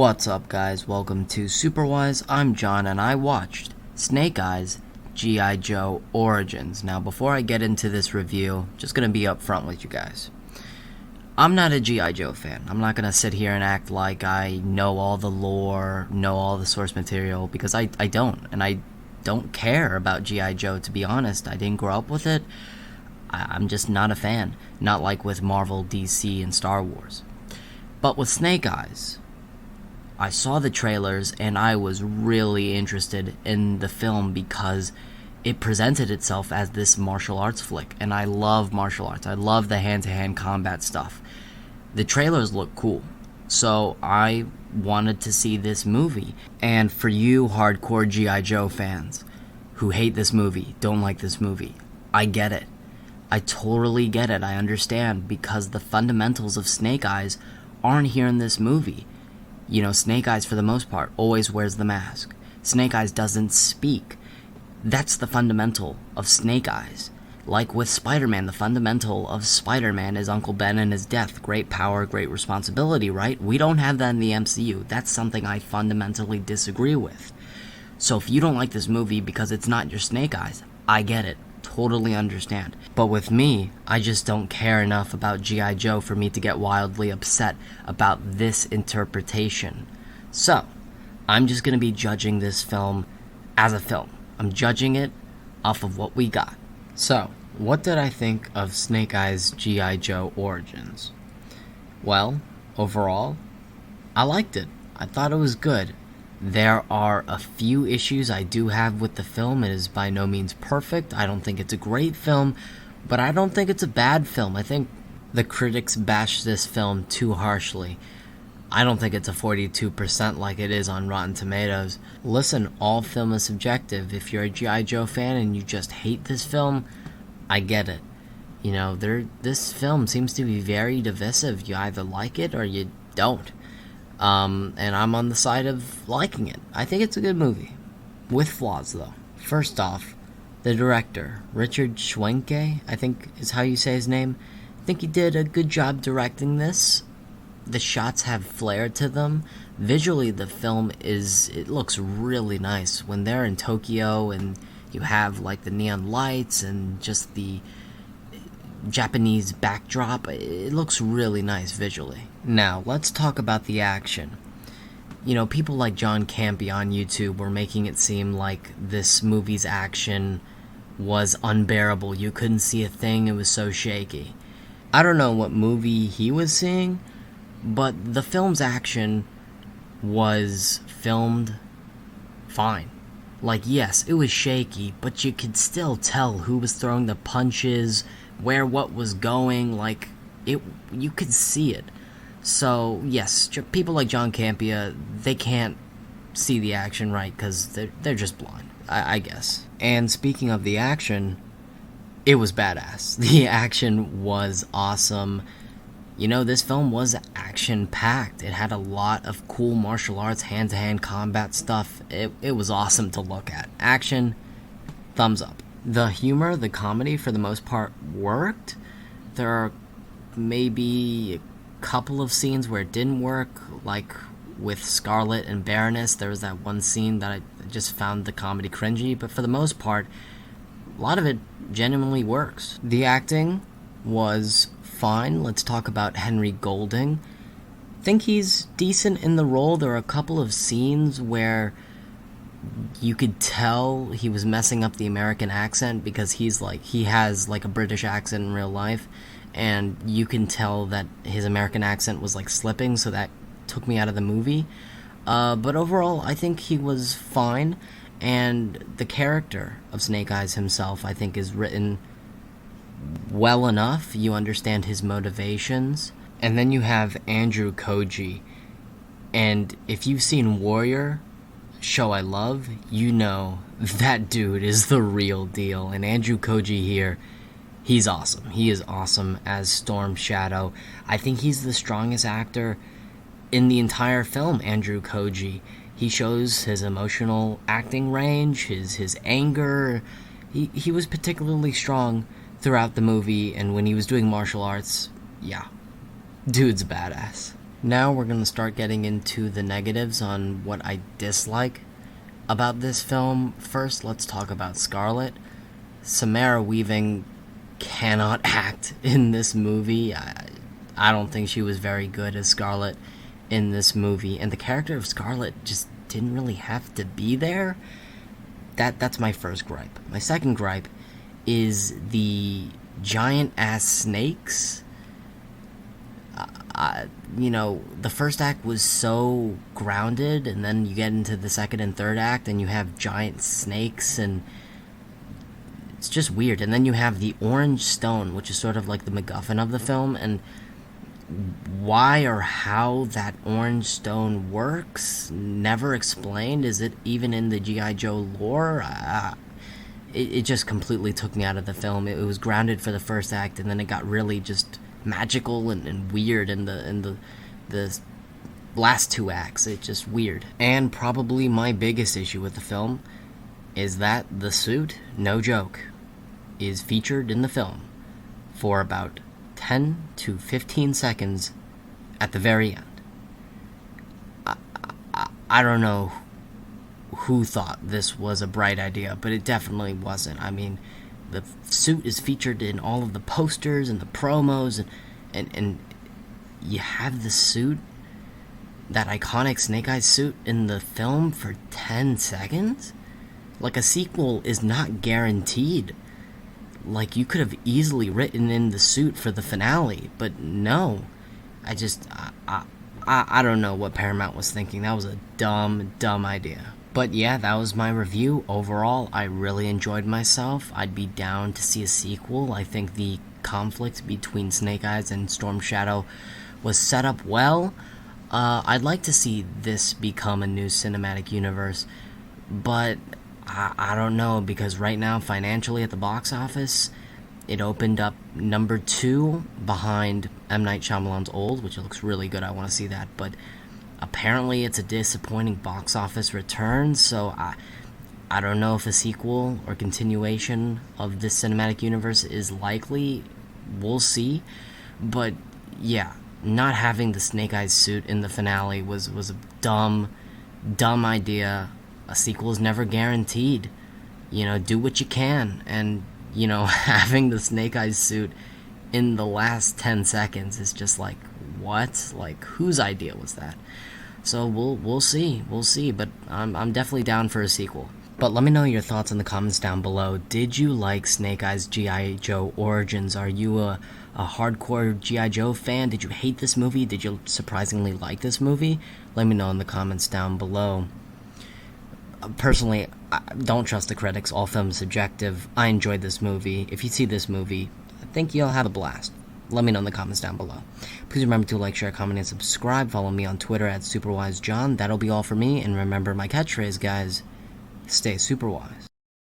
What's up, guys? Welcome to Superwise. I'm John, and I watched Snake Eyes G.I. Joe Origins. Now, before I get into this review, just gonna be upfront with you guys. I'm not a G.I. Joe fan. I'm not gonna sit here and act like I know all the lore, know all the source material, because I don't. And I don't care about G.I. Joe, to be honest. I didn't grow up with it. I'm just not a fan. Not like with Marvel, DC, and Star Wars. But with Snake Eyes, I saw the trailers and I was really interested in the film because it presented itself as this martial arts flick, and I love martial arts. I love the hand-to-hand combat stuff. The trailers look cool, so I wanted to see this movie. And for you hardcore G.I. Joe fans who hate this movie, don't like this movie, I get it. I totally get it. I understand, because the fundamentals of Snake Eyes aren't here in this movie. You know, Snake Eyes, for the most part, always wears the mask. Snake Eyes doesn't speak. That's the fundamental of Snake Eyes. Like with Spider-Man, the fundamental of Spider-Man is Uncle Ben and his death. Great power, great responsibility, right? We don't have that in the MCU. That's something I fundamentally disagree with. So if you don't like this movie because it's not your Snake Eyes, I get it. Totally understand. But with me, I just don't care enough about G.I. Joe for me to get wildly upset about this interpretation. So, I'm just going to be judging this film as a film. I'm judging it off of what we got. So, what did I think of Snake Eyes G.I. Joe Origins? Well, overall, I liked it. I thought it was good. There are a few issues I do have with the film. It is by no means perfect. I don't think it's a great film, but I don't think it's a bad film. I think the critics bash this film too harshly. I don't think it's a 42% like it is on Rotten Tomatoes. Listen, all film is subjective. If you're a G.I. Joe fan and you just hate this film, I get it. You know, this film seems to be very divisive. You either like it or you don't. And I'm on the side of liking it. I think it's a good movie. With flaws, though. First off, the director, Richard Schwenke, I think is how you say his name. I think he did a good job directing this. The shots have flair to them. Visually, the film it looks really nice. When they're in Tokyo and you have like the neon lights and just the Japanese backdrop, it looks really nice visually. Now, let's talk about the action. You know, people like John Campy on YouTube were making it seem like this movie's action was unbearable. You couldn't see a thing, it was so shaky. I don't know what movie he was seeing, but the film's action was filmed fine. Like, yes, it was shaky, but you could still tell who was throwing the punches, where what was going, like, you could see it. So, yes, people like John Campia, they can't see the action right because they're just blind, I guess. And speaking of the action, it was badass. The action was awesome. You know, this film was action-packed. It had a lot of cool martial arts, hand-to-hand combat stuff. It was awesome to look at. Action, thumbs up. The humor, the comedy, for the most part, worked. There are maybe a couple of scenes where it didn't work, like with Scarlet and Baroness. There was that one scene that I just found the comedy cringy, but for the most part, a lot of it genuinely works. The acting was fine. Let's talk about Henry Golding. I think he's decent in the role. There are a couple of scenes where you could tell he was messing up the American accent because he has like a British accent in real life, and you can tell that his American accent was like slipping, so that took me out of the movie. But overall, I think he was fine, and the character of Snake Eyes himself, I think, is written well enough. You understand his motivations. And then you have Andrew Koji, and if you've seen Warrior, show I love, you know that dude is the real deal. And Andrew Koji here, he's awesome. He is awesome as Storm Shadow. I think he's the strongest actor in the entire film, Andrew Koji. He shows his emotional acting range, his anger. He was particularly strong throughout the movie, and when he was doing martial arts, yeah, dude's badass. Now we're going to start getting into the negatives on what I dislike about this film. First, let's talk about Scarlett. Samara Weaving cannot act in this movie. I don't think she was very good as Scarlett in this movie, and the character of Scarlett just didn't really have to be there. That's my first gripe. My second gripe is the giant ass snakes. The first act was so grounded, and then you get into the second and third act and you have giant snakes, and it's just weird. And then you have the orange stone, which is sort of like the MacGuffin of the film, and why or how that orange stone works, never explained. Is it even in the G.I. Joe lore? It just completely took me out of the film. It was grounded for the first act, and then it got really just magical and weird in the last two acts. It's just weird. And probably my biggest issue with the film is that the suit, no joke, is featured in the film for about 10 to 15 seconds at the very end. I don't know who thought this was a bright idea, but it definitely wasn't. I mean, the suit is featured in all of the posters and the promos, and you have the suit, that iconic Snake Eyes suit, in the film for 10 seconds? Like, a sequel is not guaranteed. Like, you could have easily written in the suit for the finale, but no. I don't know what Paramount was thinking. That was a dumb idea. But yeah, that was my review. Overall, I really enjoyed myself. I'd be down to see a sequel. I think the conflict between Snake Eyes and Storm Shadow was set up well. I'd like to see this become a new cinematic universe, but I don't know, because right now, financially at the box office, it opened up number 2 behind M. Night Shyamalan's Old, which looks really good. I want to see that, but apparently it's a disappointing box office return, so I don't know if a sequel or continuation of this cinematic universe is likely. We'll see. But yeah, not having the Snake Eyes suit in the finale was a dumb idea. A sequel is never guaranteed. Do what you can, and having the Snake Eyes suit in the last 10 seconds is just like, what? Like, whose idea was that? So we'll see, but I'm definitely down for a sequel. But let me know your thoughts in the comments down below. Did you like Snake Eyes G.I. Joe Origins? Are you a hardcore G.I. Joe fan? Did you hate this movie? Did you surprisingly like this movie? Let me know in the comments down below. Personally, don't trust the critics. All films subjective. I enjoyed this movie. If you see this movie, I think you'll have a blast. Let me know in the comments down below. Please remember to like, share, comment, and subscribe. Follow me on Twitter at SuperwiseJohn. That'll be all for me. And remember my catchphrase, guys. Stay super wise.